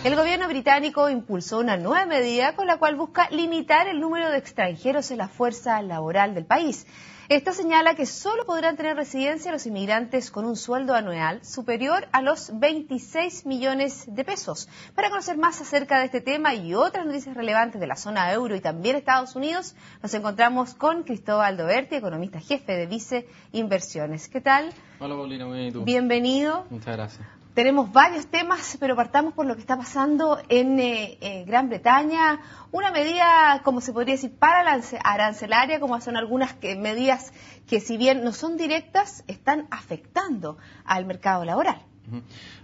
El gobierno británico impulsó una nueva medida con la cual busca limitar el número de extranjeros en la fuerza laboral del país. Esta señala que solo podrán tener residencia los inmigrantes con un sueldo anual superior a los 26 millones de pesos. Para conocer más acerca de este tema y otras noticias relevantes de la zona euro y también Estados Unidos, nos encontramos con Cristóbal Doberti, economista jefe de Vice Inversiones. ¿Qué tal? Hola Paulina, muy bien, ¿y tú? Bienvenido. Muchas gracias. Tenemos varios temas, pero partamos por lo que está pasando en Gran Bretaña. Una medida, como se podría decir, para la arancelaria, como son algunas medidas que, si bien no son directas, están afectando al mercado laboral.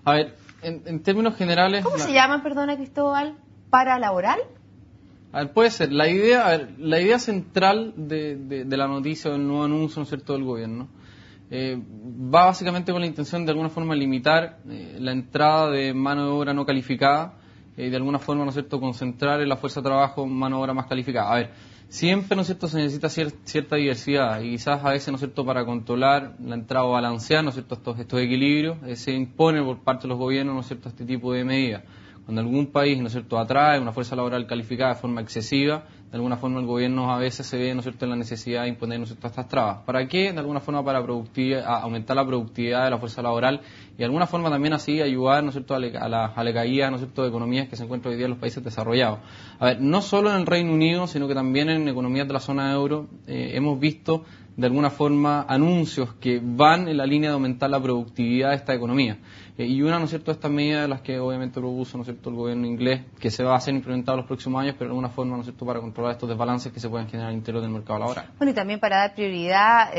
A ver, en términos generales... ¿Cómo se llaman, perdona Cristóbal? ¿Para laboral? A ver, puede ser. La idea central de la noticia del nuevo anuncio, ¿no es cierto?, del gobierno, va básicamente con la intención de alguna forma limitar la entrada de mano de obra no calificada y de alguna forma, ¿no es cierto?, concentrar en la fuerza de trabajo mano de obra más calificada. A ver, siempre, ¿no es cierto?, se necesita cierta diversidad y quizás a veces, ¿no es cierto?, para controlar la entrada o balancear, ¿no es cierto?, estos equilibrios, se impone por parte de los gobiernos, ¿no es cierto?, este tipo de medidas. Cuando algún país, ¿no es cierto?, atrae una fuerza laboral calificada de forma excesiva, de alguna forma el gobierno a veces se ve, ¿no es cierto?, en la necesidad de imponer, ¿no es cierto?, estas trabas. ¿Para qué? De alguna forma para aumentar la productividad de la fuerza laboral y de alguna forma también así ayudar, ¿no es cierto?, a la caída, ¿no es cierto?, de economías que se encuentran hoy día en los países desarrollados. A ver, no solo en el Reino Unido, sino que también en economías de la zona euro hemos visto de alguna forma anuncios que van en la línea de aumentar la productividad de esta economía. Y una, ¿no es cierto?, de estas medidas de las que obviamente propuso, ¿no es cierto?, el gobierno inglés, que se va a hacer implementado en los próximos años, pero de alguna forma, ¿no es cierto?, para controlar estos desbalances que se pueden generar al interior del mercado laboral. Bueno, y también para dar prioridad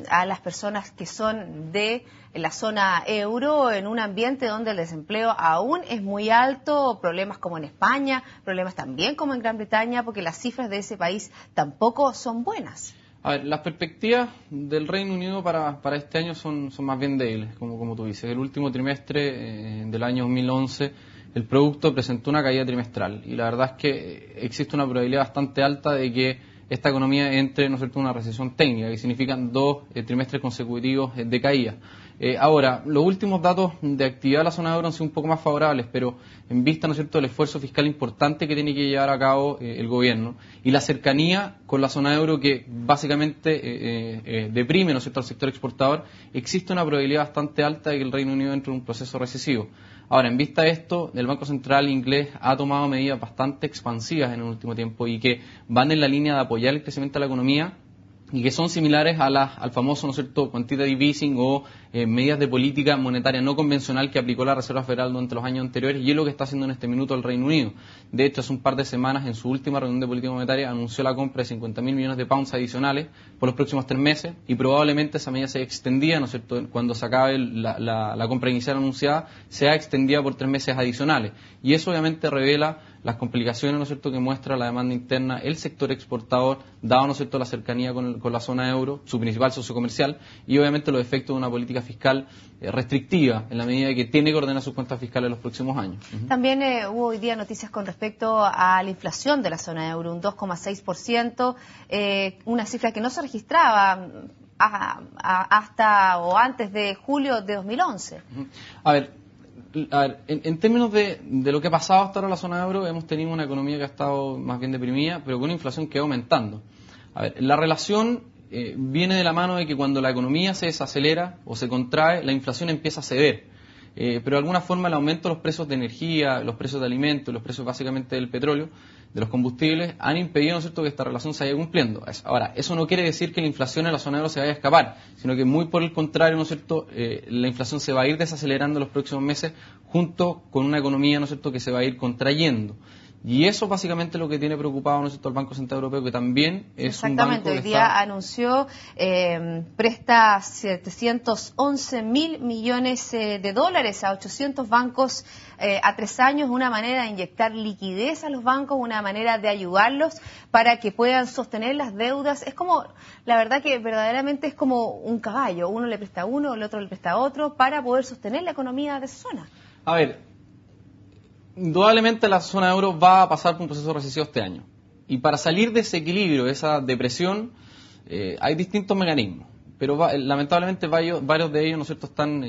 a las personas que son de la zona euro en un ambiente donde el desempleo aún es muy alto, problemas como en España, problemas también como en Gran Bretaña, porque las cifras de ese país tampoco son buenas. A ver, las perspectivas del Reino Unido para este año son más bien débiles, como tú dices. El último trimestre del año 2011, el producto presentó una caída trimestral y la verdad es que existe una probabilidad bastante alta de que esta economía entre, ¿no es cierto?, una recesión técnica, que significan 2 trimestres consecutivos de caída. Ahora, los últimos datos de actividad de la zona euro han sido un poco más favorables, pero en vista, ¿no es cierto?, del esfuerzo fiscal importante que tiene que llevar a cabo el gobierno y la cercanía con la zona euro que básicamente deprime, ¿no es cierto?, al sector exportador, existe una probabilidad bastante alta de que el Reino Unido entre en un proceso recesivo. Ahora, en vista de esto, el Banco Central inglés ha tomado medidas bastante expansivas en el último tiempo y que van en la línea de apoyar el crecimiento de la economía y que son similares al famoso, ¿no es cierto?, quantitative easing o medidas de política monetaria no convencional que aplicó la Reserva Federal durante los años anteriores y es lo que está haciendo en este minuto el Reino Unido. De hecho, hace un par de semanas, en su última reunión de política monetaria, anunció la compra de 50.000 millones de pounds adicionales por los próximos 3 meses y probablemente esa medida se extendía, ¿no es cierto?, cuando se acabe la compra inicial anunciada, sea extendida por 3 meses adicionales. Y eso obviamente revela las complicaciones, ¿no es cierto?, que muestra la demanda interna, el sector exportador, dado, ¿no es cierto?, la cercanía con la zona euro, su principal socio comercial, y obviamente los efectos de una política fiscal restrictiva, en la medida de que tiene que ordenar sus cuentas fiscales en los próximos años. También hubo hoy día noticias con respecto a la inflación de la zona euro, un 2,6%, una cifra que no se registraba hasta o antes de julio de 2011. A ver, en términos de lo que ha pasado hasta ahora en la zona euro, hemos tenido una economía que ha estado más bien deprimida, pero con una inflación que va aumentando. A ver, la relación viene de la mano de que cuando la economía se desacelera o se contrae, la inflación empieza a ceder. Pero de alguna forma el aumento de los precios de energía, los precios de alimentos, los precios básicamente del petróleo, de los combustibles, han impedido, ¿no es cierto?, que esta relación se vaya cumpliendo. Ahora, eso no quiere decir que la inflación en la zona euro se vaya a escapar, sino que muy por el contrario, ¿no es cierto?, la inflación se va a ir desacelerando en los próximos meses junto con una economía, ¿no es cierto?, que se va a ir contrayendo. Y eso básicamente es lo que tiene preocupado, ¿no es cierto?, al Banco Central Europeo, que también es un banco que hoy día anunció, presta 711.000 millones de dólares a 800 bancos a 3 años, una manera de inyectar liquidez a los bancos, una manera de ayudarlos para que puedan sostener las deudas. Es como, la verdad que verdaderamente es como un caballo, uno le presta a uno, el otro le presta a otro, para poder sostener la economía de esa zona. A ver, indudablemente la zona euro va a pasar por un proceso recesivo este año. Y para salir de ese equilibrio, de esa depresión, hay distintos mecanismos. pero lamentablemente varios de ellos, ¿no es cierto?, están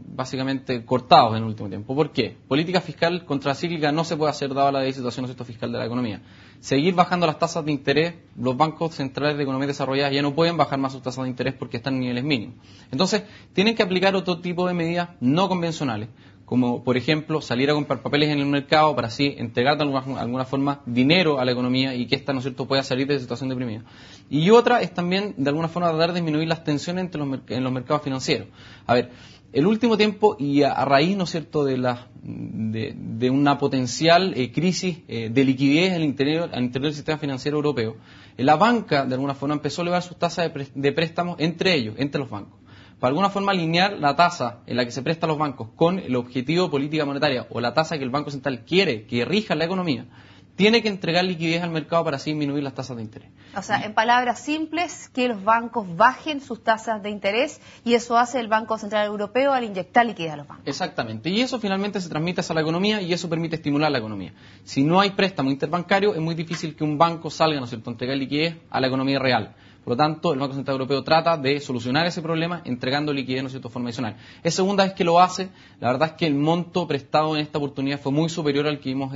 básicamente cortados en el último tiempo. ¿Por qué? Política fiscal contracíclica no se puede hacer dada la situación, ¿no es cierto?, fiscal de la economía. Seguir bajando las tasas de interés, los bancos centrales de economías desarrolladas ya no pueden bajar más sus tasas de interés porque están en niveles mínimos. Entonces, tienen que aplicar otro tipo de medidas no convencionales, como por ejemplo salir a comprar papeles en el mercado para así entregar de alguna forma dinero a la economía y que ésta, ¿no es cierto?, pueda salir de esa situación deprimida. Y otra es también de alguna forma tratar de disminuir las tensiones en los mercados financieros. A ver, el último tiempo y a raíz, ¿no es cierto?, de una potencial crisis de liquidez al interior del sistema financiero europeo, la banca de alguna forma empezó a elevar sus tasas de préstamos entre los bancos. Para alguna forma alinear la tasa en la que se prestan los bancos con el objetivo de política monetaria o la tasa que el Banco Central quiere que rija la economía, tiene que entregar liquidez al mercado para así disminuir las tasas de interés. O sea, en palabras simples, que los bancos bajen sus tasas de interés y eso hace el Banco Central Europeo al inyectar liquidez a los bancos. Exactamente, y eso finalmente se transmite hacia la economía y eso permite estimular la economía. Si no hay préstamo interbancario, es muy difícil que un banco salga, ¿no es cierto?, a entregar liquidez a la economía real. Por lo tanto, el Banco Central Europeo trata de solucionar ese problema entregando liquidez, ¿no es cierto?, de forma adicional. Es segunda vez que lo hace. La verdad es que el monto prestado en esta oportunidad fue muy superior al que vimos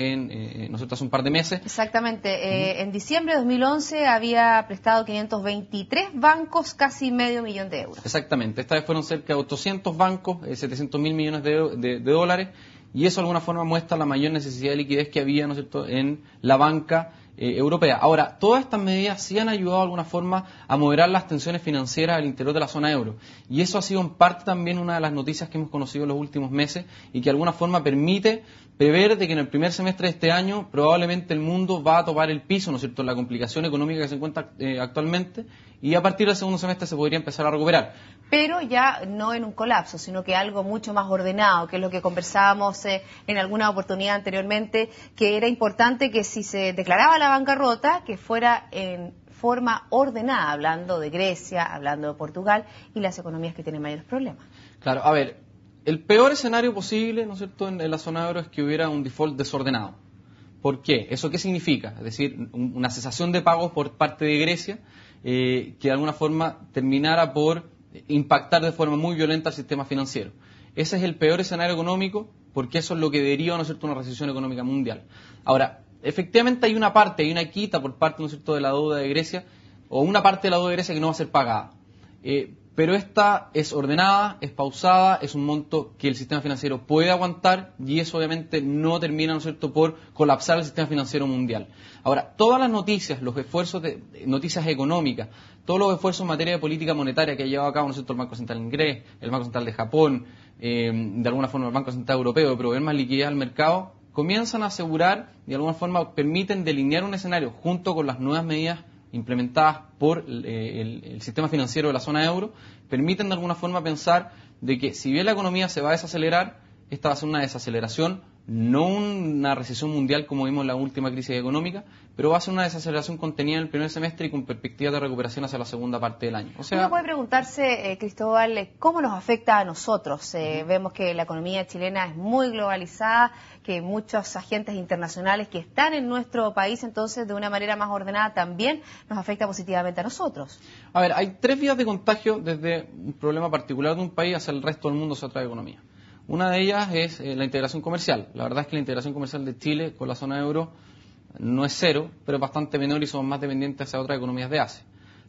nosotros hace un par de meses. Exactamente. En diciembre de 2011 había prestado 523 bancos casi $500 000 euros. Exactamente. Esta vez fueron cerca de 800 bancos, 700.000 millones de dólares. Y eso de alguna forma muestra la mayor necesidad de liquidez que había, ¿no es cierto?, en la banca europea. Ahora, todas estas medidas sí han ayudado de alguna forma a moderar las tensiones financieras al interior de la zona euro. Y eso ha sido en parte también una de las noticias que hemos conocido en los últimos meses y que de alguna forma permite prever de que en el primer semestre de este año probablemente el mundo va a topar el piso, ¿no es cierto?, en la complicación económica que se encuentra actualmente, y a partir del segundo semestre se podría empezar a recuperar. Pero ya no en un colapso, sino que algo mucho más ordenado, que es lo que conversábamos en alguna oportunidad anteriormente, que era importante que si se declaraba la bancarrota, que fuera en forma ordenada, hablando de Grecia, hablando de Portugal y las economías que tienen mayores problemas. Claro, a ver, el peor escenario posible, ¿no es cierto?, en la zona euro es que hubiera un default desordenado. ¿Por qué? ¿Eso qué significa? Es decir, una cesación de pagos por parte de Grecia que de alguna forma terminara por impactar de forma muy violenta al sistema financiero. Ese es el peor escenario económico porque eso es lo que deriva, ¿no es cierto?, una recesión económica mundial. Ahora, efectivamente hay una quita por parte, ¿no es cierto?, de la deuda de Grecia o una parte de la deuda de Grecia que no va a ser pagada. Pero esta es ordenada, es pausada, es un monto que el sistema financiero puede aguantar y eso obviamente no termina, ¿no es cierto?, por colapsar el sistema financiero mundial. Ahora, todas las noticias, los esfuerzos noticias económicas, todos los esfuerzos en materia de política monetaria que ha llevado a cabo, ¿no es cierto?, el Banco Central inglés, el Banco Central de Japón, de alguna forma el Banco Central Europeo, de proveer más liquidez al mercado, comienzan a asegurar, de alguna forma permiten delinear un escenario junto con las nuevas medidas implementadas por el sistema financiero de la zona euro, permiten de alguna forma pensar de que si bien la economía se va a desacelerar, esta va a ser una desaceleración, no una recesión mundial como vimos en la última crisis económica, pero va a ser una desaceleración contenida en el primer semestre y con perspectivas de recuperación hacia la segunda parte del año. O sea, uno puede preguntarse, Cristóbal, ¿cómo nos afecta a nosotros? Vemos que la economía chilena es muy globalizada, que muchos agentes internacionales que están en nuestro país, entonces, de una manera más ordenada, también nos afecta positivamente a nosotros. A ver, hay 3 vías de contagio desde un problema particular de un país hacia el resto del mundo, hacia otra economía. Una de ellas es la integración comercial. La verdad es que la integración comercial de Chile con la zona euro no es cero, pero es bastante menor y somos más dependientes hacia otras economías de Asia.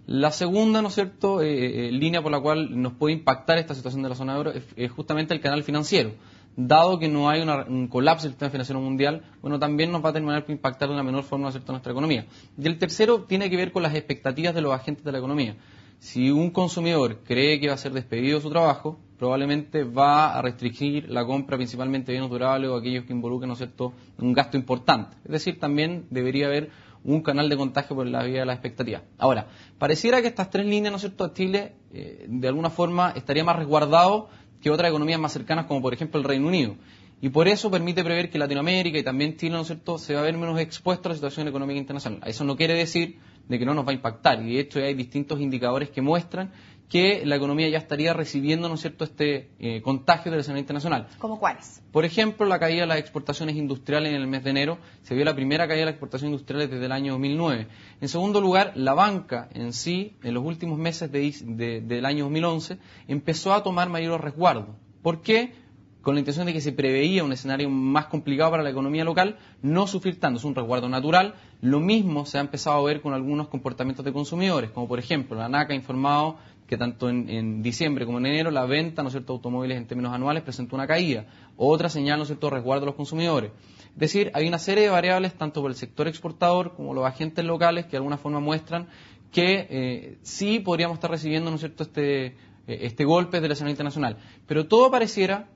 La segunda, ¿no es cierto?, línea por la cual nos puede impactar esta situación de la zona euro es justamente el canal financiero. Dado que no hay un colapso del sistema financiero mundial, bueno, también nos va a terminar por impactar de una menor forma, ¿no es cierto?, nuestra economía. Y el tercero tiene que ver con las expectativas de los agentes de la economía. Si un consumidor cree que va a ser despedido de su trabajo, probablemente va a restringir la compra principalmente de bienes durables o aquellos que involucren, ¿no es cierto?, un gasto importante. Es decir, también debería haber un canal de contagio por la vía de la expectativa. Ahora, pareciera que estas 3 líneas, ¿no es cierto?, Chile de alguna forma estaría más resguardado que otras economías más cercanas como por ejemplo el Reino Unido. Y por eso permite prever que Latinoamérica y también Chile, ¿no es cierto?, se va a ver menos expuesto a la situación económica internacional. Eso no quiere decir de que no nos va a impactar y de hecho hay distintos indicadores que muestran que la economía ya estaría recibiendo, ¿no es cierto?, este contagio del escenario internacional. ¿Cómo cuáles? Por ejemplo, la caída de las exportaciones industriales en el mes de enero. Se vio la primera caída de las exportaciones industriales desde el año 2009. En segundo lugar, la banca en sí, en los últimos meses del año 2011, empezó a tomar mayores resguardos. ¿Por qué? Con la intención de que se preveía un escenario más complicado para la economía local, no sufrir tanto, es un resguardo natural. Lo mismo se ha empezado a ver con algunos comportamientos de consumidores, como por ejemplo, la ANAC ha informado que tanto en diciembre como en enero la venta, ¿no es cierto?, de automóviles en términos anuales presentó una caída. Otra señal, ¿no es cierto?, resguardo de los consumidores. Es decir, hay una serie de variables, tanto por el sector exportador como los agentes locales, que de alguna forma muestran que sí podríamos estar recibiendo, ¿no es cierto?, este golpe del escenario internacional. Pero todo pareciera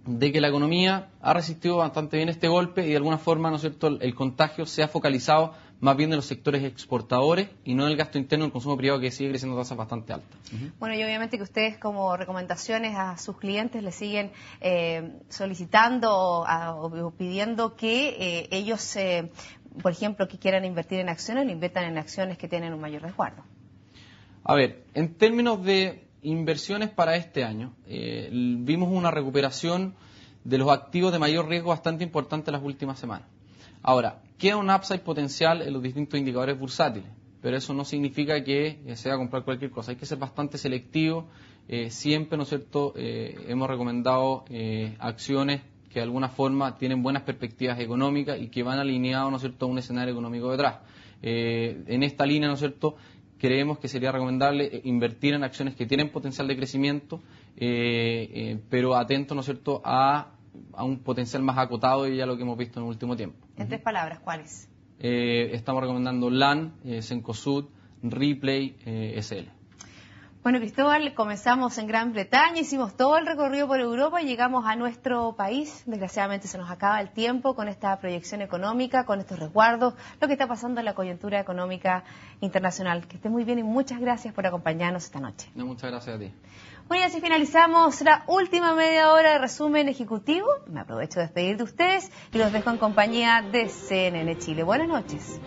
de que la economía ha resistido bastante bien este golpe y de alguna forma, ¿no es cierto?, el contagio se ha focalizado más bien en los sectores exportadores y no en el gasto interno, el consumo privado, que sigue creciendo a tasas bastante altas. Bueno, y obviamente que ustedes como recomendaciones a sus clientes les siguen solicitando o pidiendo que ellos, por ejemplo, que quieran invertir en acciones, lo inviertan en acciones que tienen un mayor resguardo. A ver, en términos de inversiones para este año, vimos una recuperación de los activos de mayor riesgo bastante importante en las últimas semanas. Ahora, queda un upside potencial en los distintos indicadores bursátiles, pero eso no significa que se va a comprar cualquier cosa. Hay que ser bastante selectivo. Siempre, ¿no es cierto?, hemos recomendado acciones que de alguna forma tienen buenas perspectivas económicas y que van alineados, ¿no es cierto?, a un escenario económico detrás. En esta línea, ¿no es cierto?, creemos que sería recomendable invertir en acciones que tienen potencial de crecimiento, pero atento, ¿no es cierto?, a un potencial más acotado y ya lo que hemos visto en el último tiempo. En 3 palabras, ¿cuáles? Estamos recomendando LAN, Cencosud, Ripley, SL. Bueno, Cristóbal, comenzamos en Gran Bretaña, hicimos todo el recorrido por Europa y llegamos a nuestro país. Desgraciadamente se nos acaba el tiempo con esta proyección económica, con estos resguardos, lo que está pasando en la coyuntura económica internacional. Que esté muy bien y muchas gracias por acompañarnos esta noche. No, muchas gracias a ti. Bueno, y así finalizamos la última media hora de resumen ejecutivo. Me aprovecho de despedir de ustedes y los dejo en compañía de CNN Chile. Buenas noches.